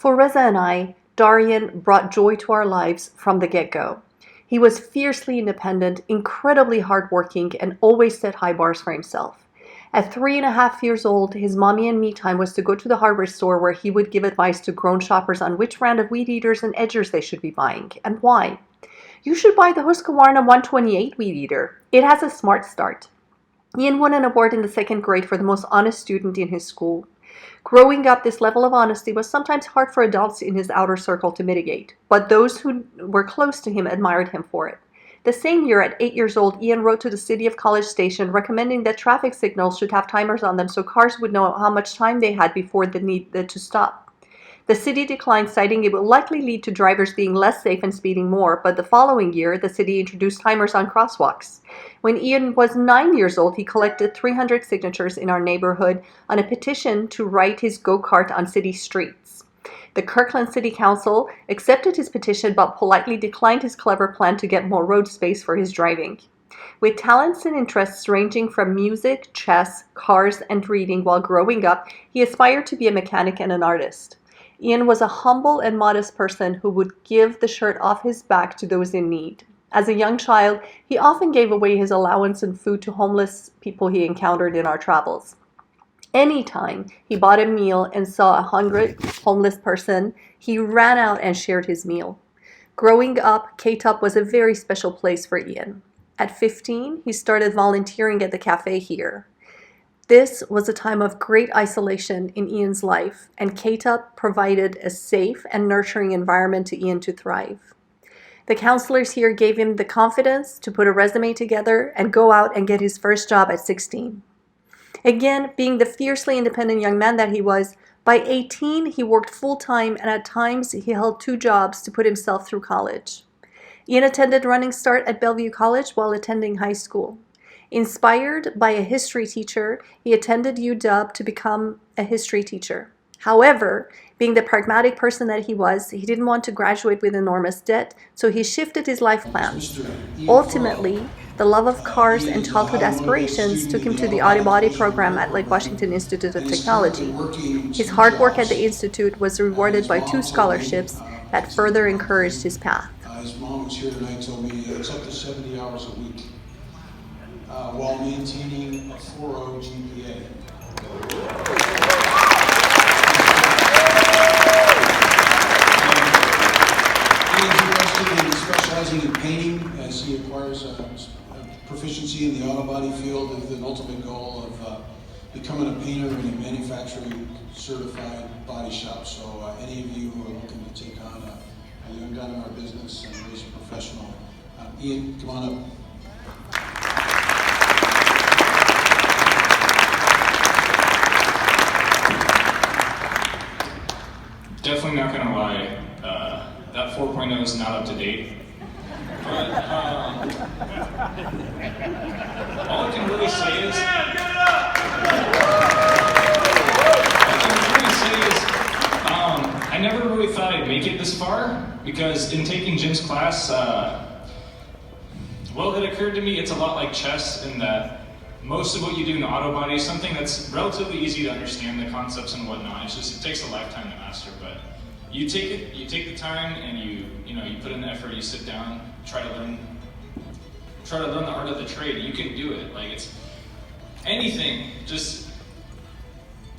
For Reza and I, Darian brought joy to our lives from the get-go. He was fiercely independent, incredibly hardworking, and always set high bars for himself. At 3.5 years old, his mommy and me time was to go to the hardware store where he would give advice to grown shoppers on which brand of weed eaters and edgers they should be buying, and why. You should buy the Husqvarna 128 weed eater. It has a smart start. Ian won an award in the second grade for the most honest student in his school. Growing up, this level of honesty was sometimes hard for adults in his outer circle to mitigate, but those who were close to him admired him for it. The same year, at 8 years old, Ian wrote to the city of College Station recommending that traffic signals should have timers on them so cars would know how much time they had before the need to stop. The city declined, citing it would likely lead to drivers being less safe and speeding more, but the following year, the city introduced timers on crosswalks. When Ian was 9 years old, he collected 300 signatures in our neighborhood on a petition to ride his go-kart on city streets. The Kirkland City Council accepted his petition but politely declined his clever plan to get more road space for his driving. With talents and interests ranging from music, chess, cars, and reading while growing up, he aspired to be a mechanic and an artist. Ian was a humble and modest person who would give the shirt off his back to those in need. As a young child, he often gave away his allowance and food to homeless people he encountered in our travels. Anytime he bought a meal and saw a hungry homeless person, he ran out and shared his meal. Growing up, K-Top was a very special place for Ian. At 15, he started volunteering at the cafe here. This was a time of great isolation in Ian's life, and K-Top provided a safe and nurturing environment to Ian to thrive. The counselors here gave him the confidence to put a resume together and go out and get his first job at 16. Again, being the fiercely independent young man that he was, by 18 he worked full-time, and at times he held 2 jobs to put himself through college. Ian attended Running Start at Bellevue College while attending high school. Inspired by a history teacher, he attended UW to become a history teacher. However, being the pragmatic person that he was, he didn't want to graduate with enormous debt, so he shifted his life plans. Ultimately, the love of cars and childhood aspirations took him to the auto body program at Lake Washington Institute of Technology. His hard work at the institute was rewarded by 2 scholarships that further encouraged his path. His mom was here tonight, told me it's up to 70 hours a week while maintaining a Forough GPA. Specializing in painting as he acquires a proficiency in the auto body field with an ultimate goal of becoming a painter in a manufacturing certified body shop. So any of you who are looking to take on a young guy in our business and raise a professional, Ian, come on up. Definitely not gonna lie, that 4.0 is not up to date. But all I can really say is, I never really thought I'd make it this far, because in taking Jim's class, well, it occurred to me it's a lot like chess in that most of what you do in auto body is something that's relatively easy to understand the concepts and whatnot. It's just, it takes a lifetime to master, but you take the time and you put in the effort, you sit down, try to learn the art of the trade. You can do it. Like, it's anything, just,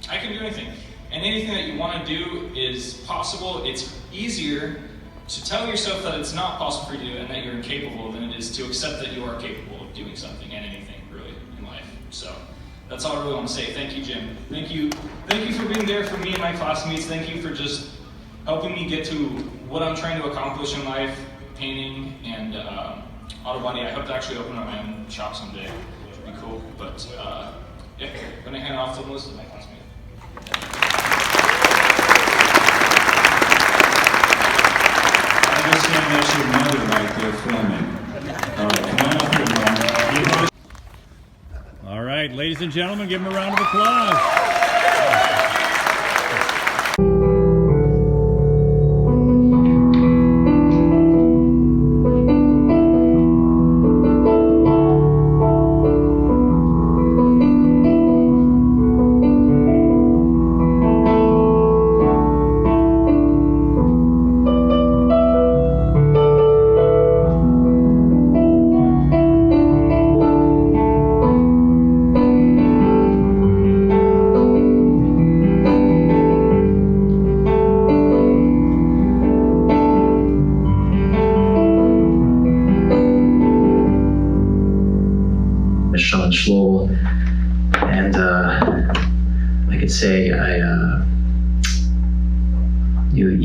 I can do anything. And anything that you want to do is possible. It's easier to tell yourself that it's not possible for you to do and that you're incapable than it is to accept that you are capable of doing something and anything, really, in life. So that's all I really want to say. Thank you, Jim. Thank you for being there for me and my classmates. Thank you for just helping me get to what I'm trying to accomplish in life, painting and auto body. I hope to actually open up my own shop someday. It'd be cool. But yeah, I'm gonna hand it off to Melissa, my classmate. I understand that's your mother right there filming. All right, come on up here, Mom. All right, ladies and gentlemen, give them a round of applause.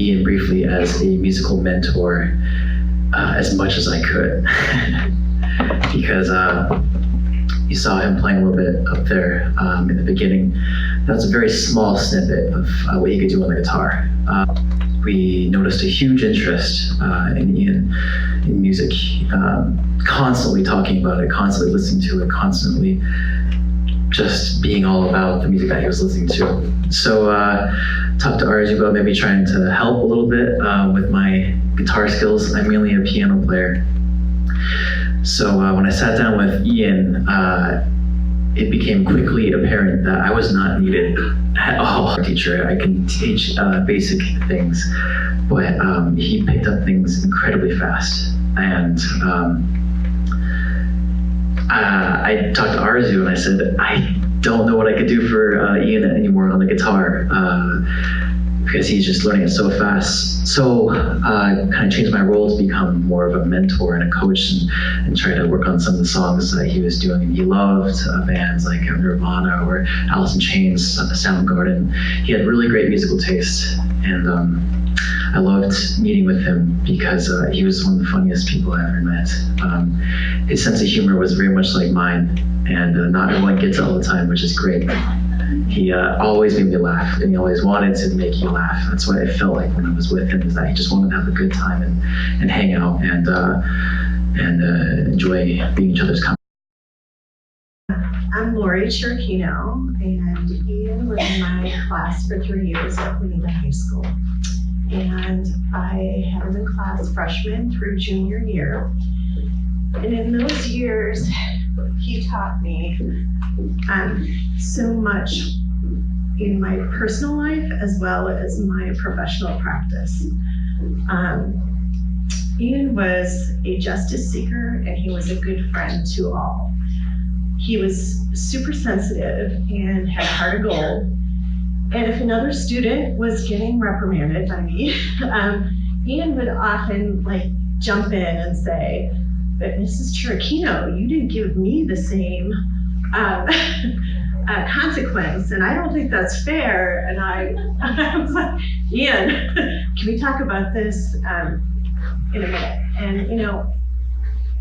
Ian briefly as a musical mentor as much as I could. Because you saw him playing a little bit up there in the beginning. That was a very small snippet of what he could do on the guitar. We noticed a huge interest in Ian in music, constantly talking about it, constantly listening to it, constantly just being all about the music that he was listening to. So talked to Arzu about maybe trying to help a little bit with my guitar skills. I'm mainly a piano player. So when I sat down with Ian, it became quickly apparent that I was not needed at all. Teacher, I can teach basic things, but he picked up things incredibly fast. And I talked to Arzu and I said, I don't know what I could do for Ian anymore on the guitar because he's just learning it so fast. So kind of changed my role to become more of a mentor and a coach and try to work on some of the songs that he was doing. And he loved bands like Nirvana or Alice in Chains, Soundgarden. He had really great musical taste. And I loved meeting with him because he was one of the funniest people I ever met. His sense of humor was very much like mine, and not everyone gets it all the time, which is great. He always made me laugh, and he always wanted to make you laugh. That's what I felt like when I was with him, is that he just wanted to have a good time and hang out and enjoy being each other's company. I'm Lori Cherkino, and Ian was in my class for 3 years at Winnetka High School. And I had him in class freshman through junior year. And in those years, he taught me so much in my personal life as well as my professional practice. Ian was a justice seeker, and he was a good friend to all. He was super sensitive and had a heart of gold. And if another student was getting reprimanded by me, Ian would often jump in and say, "But Mrs. Cherkino, you didn't give me the same consequence, and I don't think that's fair." And I was like, "Ian, can we talk about this in a minute?" And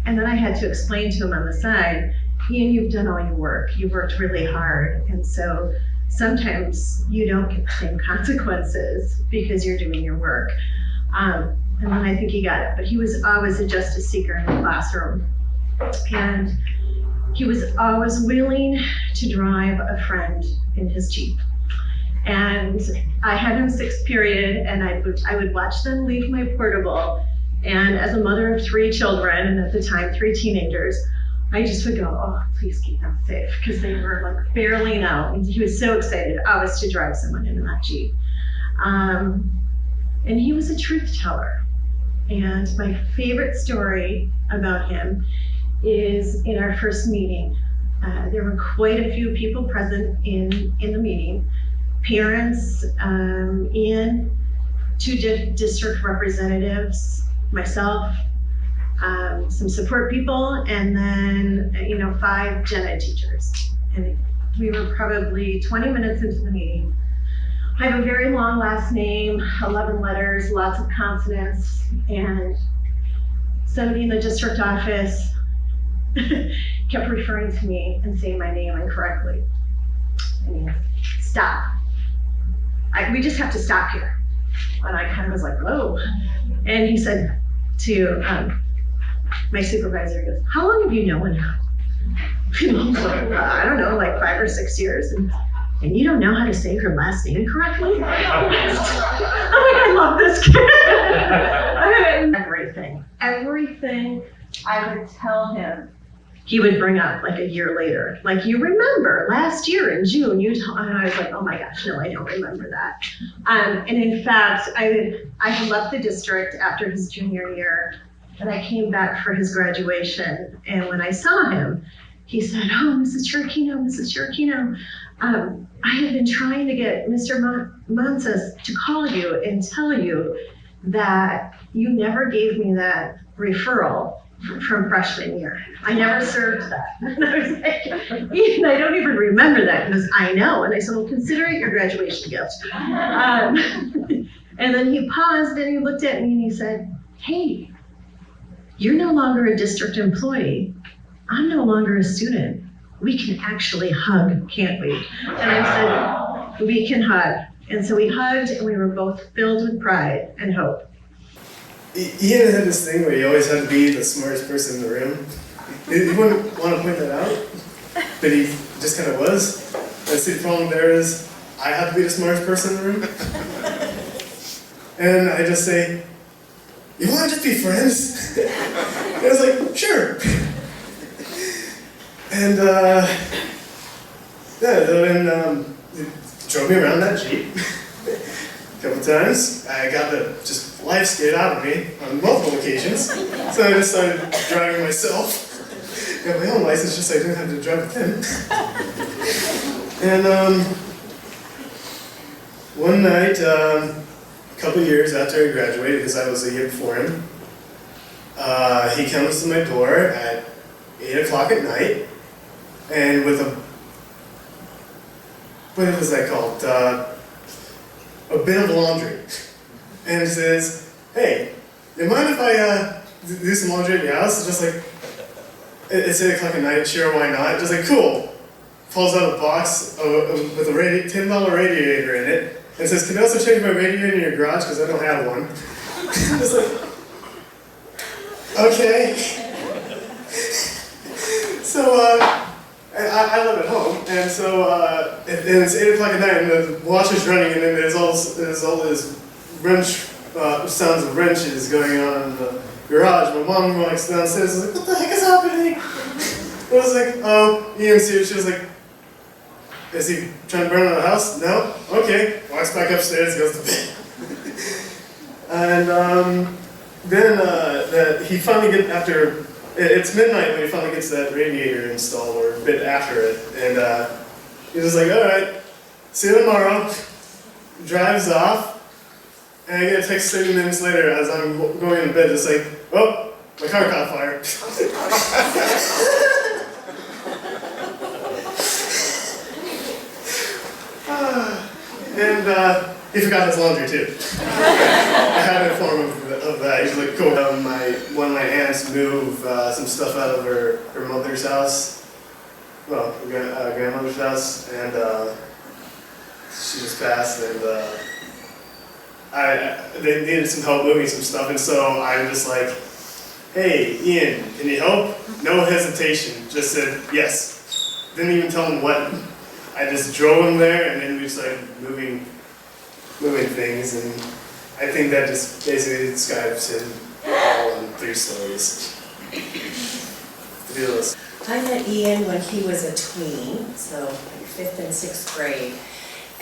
and then I had to explain to him on the side, "Ian, you've done all your work. You worked really hard, and so sometimes you don't get the same consequences because you're doing your work." And then I think he got it, but he was always a justice seeker in the classroom. And he was always willing to drive a friend in his Jeep. And I had him sixth period, and I would watch them leave my portable. And as a mother of 3 children, and at the time 3 teenagers, I just would go, "Oh, please keep them safe," because they were barreling out. And he was so excited always to drive someone into that Jeep. And he was a truth teller. And my favorite story about him is in our first meeting. There were quite a few people present in the meeting. Parents, Ian, 2 district representatives, myself, some support people, and then 5 gen ed teachers. And we were probably 20 minutes into the meeting. I have a very long last name, 11 letters, lots of consonants, and somebody in the district office kept referring to me and saying my name incorrectly. And he goes, "Stop. We just have to stop here." And I kind of was like, "Whoa." And he said to my supervisor, he goes, "How long have you known him?" And I was like, "I don't know, 5 or 6 years. And you don't know how to say her last name correctly?" I'm like, "I love this kid." Everything I would tell him, he would bring up a year later. "You remember last year in June, and I was like, "Oh my gosh, no, I don't remember that." And in fact, I had left the district after his junior year, and I came back for his graduation. And when I saw him, he said, "Oh, Mrs. Cherkino, I have been trying to get Mr. Monses to call you and tell you that you never gave me that referral from freshman year. I never served that." And I was like, "Ian, I don't even remember that." He goes, "I know." And I said, "Well, consider it your graduation gift." And then he paused and he looked at me and he said, "Hey, you're no longer a district employee. I'm no longer a student. We can actually hug, can't we?" And I said, "We can hug." And so we hugged and we were both filled with pride and hope. Ian had this thing where he always had to be the smartest person in the room. He wouldn't want to point that out, but he just kind of was. And see, the problem there is, I have to be the smartest person in the room. And I just say, "You want to just be friends?" And I was like, "Sure." And yeah, then he drove me around that Jeep a couple times. I got the just life scared out of me on multiple occasions. So I just started driving myself. Got my own license just so I didn't have to drive with him. And one night, a couple years after I graduated, because I was a year before him, he comes to my door at 8 o'clock at night, and with a, what was that called? A bin of laundry. And he says, "Hey, you mind if I do some laundry at your house?" It's just like, it's 8 o'clock at night, sure, why not? Just like, cool. Pulls out a box with a $10 radiator in it, and says, "Can I also change my radiator in your garage, because I don't have one?" Just like, okay. So I live at home, and so and it's 8 o'clock at night, and the washer's running, and then there's all this wrench sounds of wrenches going on in the garage. My mom walks downstairs and is like, "What the heck is happening?" I was like, "Oh, Ian's here." She was like, "Is he trying to burn down the house?" "No." "Okay." Walks back upstairs, goes to bed. And then he finally gets, after, it's midnight when he finally gets that radiator installed, or a bit after it. And he's just like, "All right, see you tomorrow." Drives off. And I get a text 30 minutes later as I'm going to bed, just like, "Oh, my car caught fire." And he forgot his laundry too. I had to inform him of that. He's like, "Cool." One of my aunts moved some stuff out of her mother's house, well, her grandmother's house, and she just passed, and they needed some help moving some stuff, and so I'm just like, "Hey, Ian, can you help?" No hesitation, just said yes. Didn't even tell him what. I just drove him there, and then we started moving things, and I think that just basically describes him all in 3 stories. Fabulous. I met Ian when he was a tween, so like 5th and 6th grade.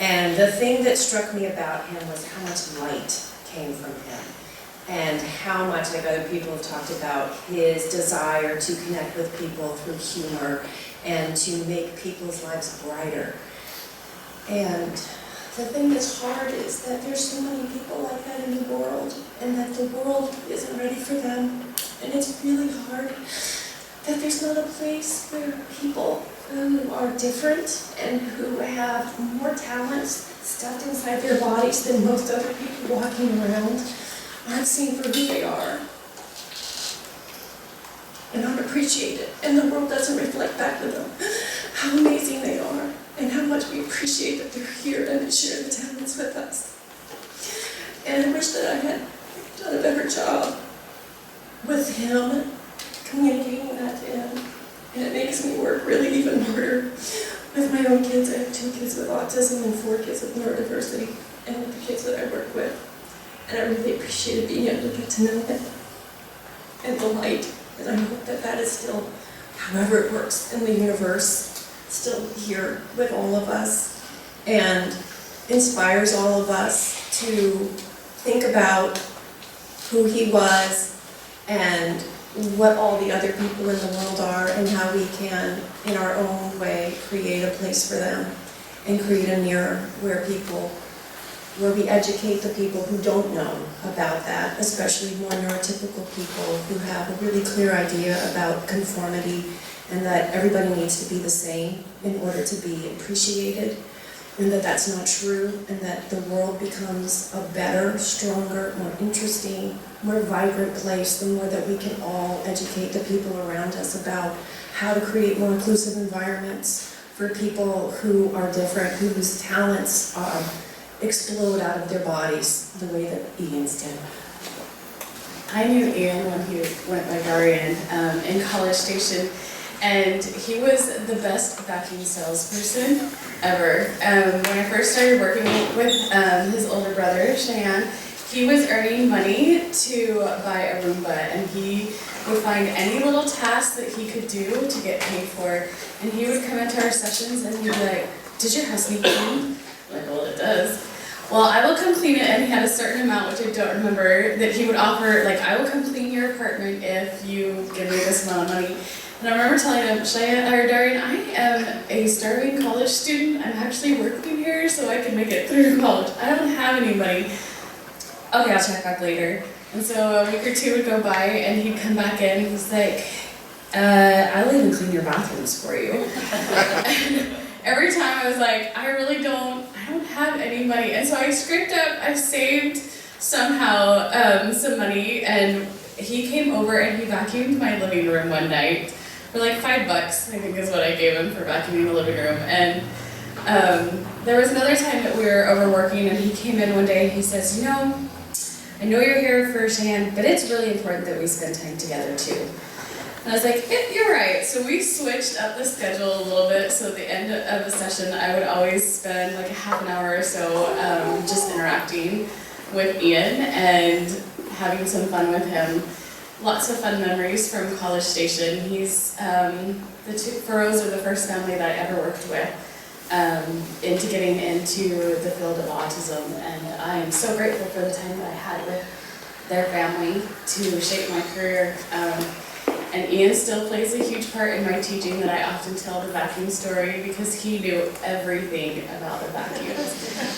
And the thing that struck me about him was how much light came from him, and how much, like other people have talked about, his desire to connect with people through humor and to make people's lives brighter. And the thing that's hard is that there's so many people like that in the world, and that the world isn't ready for them. And it's really hard that there's not a place where people who are different and who have more talents stuffed inside their bodies than most other people walking around aren't seen for who they are and aren't appreciated. And the world doesn't reflect back to them how amazing they are and how much we appreciate that they're here and they share the talents with us. And I wish that I had done a better job with him, communicating that to him. And it makes me work really even harder with my own kids. I have 2 kids with autism and 4 kids with neurodiversity, and with the kids that I work with. And I really appreciated being able to get to know him and the light. And I hope that that is still, however it works in the universe, still here with all of us and inspires all of us to think about who he was and what all the other people in the world are, and how we can, in our own way, create a place for them and create a mirror where we educate the people who don't know about that, especially more neurotypical people who have a really clear idea about conformity and that everybody needs to be the same in order to be appreciated. and that that's not true, and that the world becomes a better, stronger, more interesting, more vibrant place the more that we can all educate the people around us about how to create more inclusive environments for people who are different, whose talents explode out of their bodies the way that Ian's did. I knew Ian when he went by Darian in College Station, and he was the best vacuum salesperson ever. When I first started working with his older brother, Cheyenne, he was earning money to buy a Roomba, and he would find any little task that he could do to get paid for. And he would come into our sessions and he'd be like, "Does your house need cleaned?" I'm like, "Well, it does." "Well, I will come clean it," and he had a certain amount, which I don't remember, that he would offer, like, "I will come clean your apartment if you give me this amount of money." And I remember telling him, Darian, I am a starving college student. I'm actually working here so I can make it through college. I don't have any money. "Okay, I'll check back later." And so a week or two would go by and he'd come back in and he's like, "I'll even clean your bathrooms for you." And every time I was like, I don't have any money. And so I saved somehow some money, and he came over and he vacuumed my living room one night for like $5, I think is what I gave him for vacuuming the living room. And there was another time that we were overworking and he came in one day and he says, "I know you're here for Cheyenne, but it's really important that we spend time together too." And I was like, "You're right." So we switched up the schedule a little bit. So at the end of the session, I would always spend like a half an hour or so just interacting with Ian and having some fun with him. Lots of fun memories from College Station. The two Foroughs are the first family that I ever worked with into getting into the field of autism, and I am so grateful for the time that I had with their family to shape my career. And Ian still plays a huge part in my teaching that I often tell the vacuum story because he knew everything about the vacuums.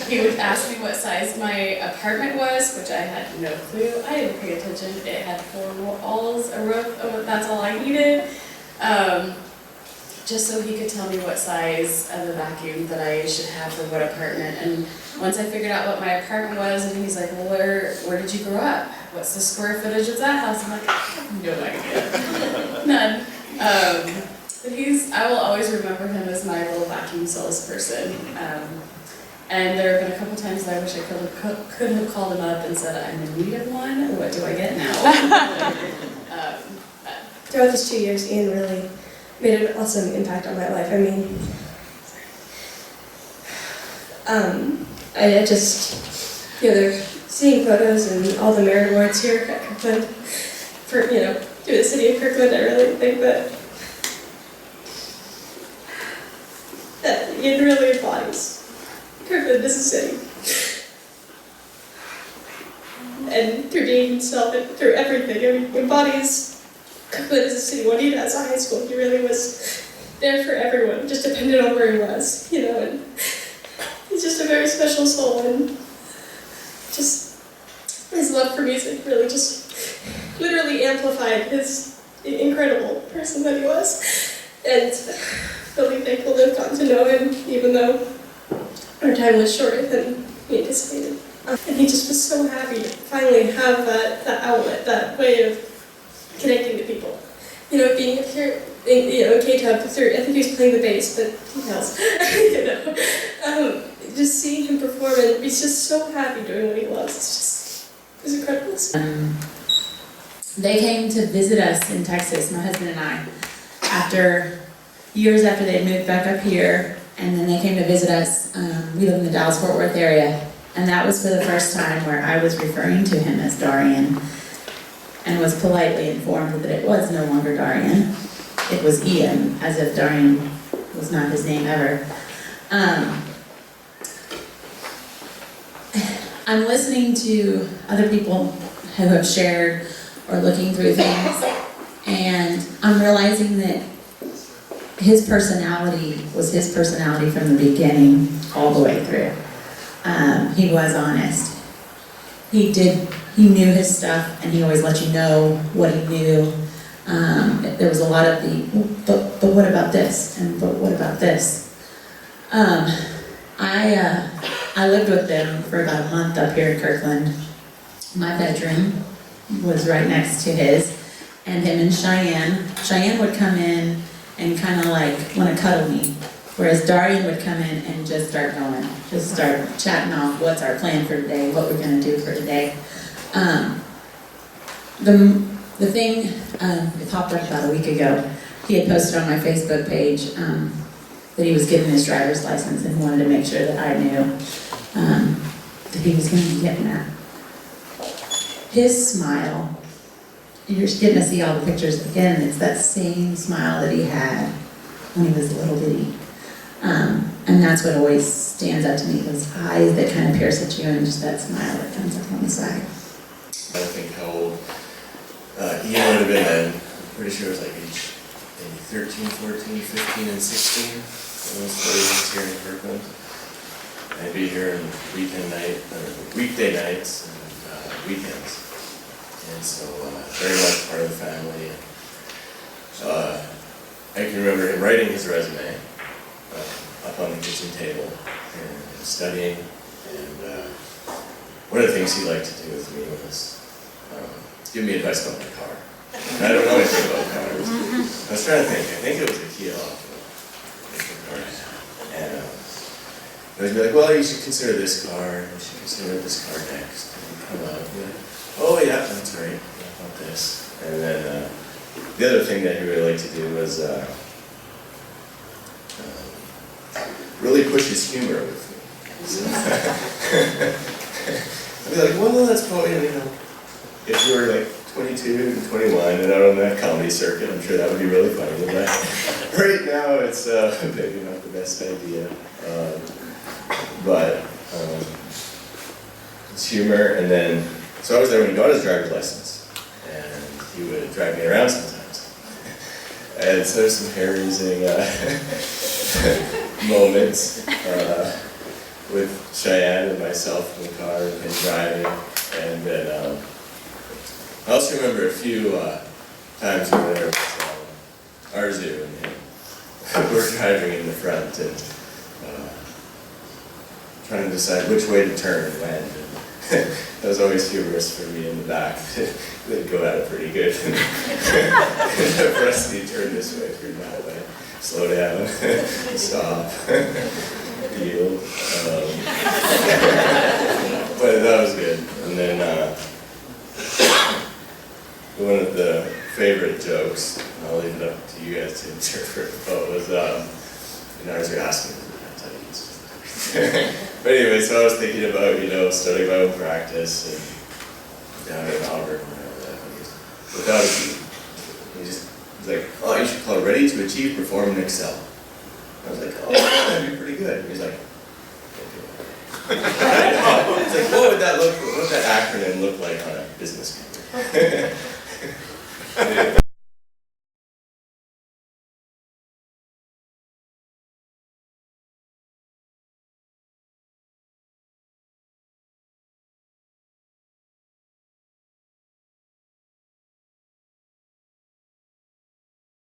He would ask me what size my apartment was, which I had no clue. I didn't pay attention. It had 4 walls, a roof, that's all I needed. Just so he could tell me what size of a vacuum that I should have for what apartment. And once I figured out what my apartment was, and he's like, "Well, where did you grow up? What's the square footage of that house?" I'm like, "I have no idea." None. But I will always remember him as my little vacuum salesperson. And there have been a couple times that I wish I could have called him up and said, "I'm in need of one. What do I get now?" Throughout those 2 years, Ian really made an awesome impact on my life. I mean, I just, they're seeing photos and all the merit awards here at Kirkland for, through the city of Kirkland. I really think that Ian really embodies Kirkland as a city. And through being himself and through everything, he embodies Kirkland as a city. When he was in high school, he really was there for everyone, just depended on where he was, and he's just a very special soul, and just his love for music really just literally amplified his incredible person that he was, and really thankful to have gotten to know him, even though our time was shorter than we anticipated. And he just was so happy to finally have that outlet, that way of connecting to people. Being up here, in K-Tub, I think he was playing the bass, but details. Just seeing him perform, and he's just so happy doing what he loves. It's incredible. They came to visit us in Texas, my husband and I, years after they had moved back up here, and then they came to visit us. We live in the Dallas-Fort Worth area, and that was for the first time where I was referring to him as Darian, and was politely informed that it was no longer Darian. It was Ian, as if Darian was not his name ever. I'm listening to other people who have shared or looking through things, and I'm realizing that his personality was his personality from the beginning all the way through. He was honest. He knew his stuff, and he always let you know what he knew. There was a lot of but what about this? And but what about this? I lived with them for about a month up here in Kirkland. My bedroom was right next to his, and him and Cheyenne would come in and kind of like want to cuddle me, whereas Darian would come in and just start going, just start chatting off what's our plan for today, what we're going to do for today. The thing, it popped up about a week ago. He had posted on my Facebook page that he was getting his driver's license and wanted to make sure that I knew that he was going to be getting that. His smile, you're getting to see all the pictures again, it's that same smile that he had when he was little bitty. And that's what always stands out to me, those eyes that kind of pierce at you and just that smile that comes up on the side. I think how old Ian would have been then. I'm pretty sure it was like age maybe 13, 14, 15, and 16. Those days here in Kirkland. I'd be here on weekday nights and weekends. And so very much part of the family. I can remember him writing his resume up on the kitchen table and studying. And one of the things he liked to do with me was give me advice about my car. And I don't know anything about cars. I was trying to think. I think it was a Kia Optima. And he'd be like, well, you should consider this car, and you should consider this car next. And he'd come out and be like, oh yeah, that's right, I want this. And then the other thing that he really liked to do was really push his humor with me. So I'd be like, well, that's probably, if you were like 22 and 21 and out on that comedy circuit, I'm sure that would be really funny. But right now, it's maybe not the best idea. But it's humor, and then, so I was there when he got his driver's license, and he would drive me around sometimes. And so there's some hair-raising moments with Cheyenne and myself in the car and him driving. And then I also remember a few times when there was Arzu and him. We're driving in the front and trying to decide which way to turn and when. And that was always humorous for me in the back. They'd go at it pretty good. For us to turn this way, turn that way, slow down, stop, yield. But that was good. And then one of the favorite jokes, and I'll leave it up to you guys to interpret, but was, Arzu asked me, but anyway, so I was thinking about, starting my own practice and down in Auburn, without a G. He's like, oh, you should call it Ready to Achieve, Perform, and Excel. I was like, oh, that'd be pretty good. And he's like, it's like, what would that acronym look like on a business card?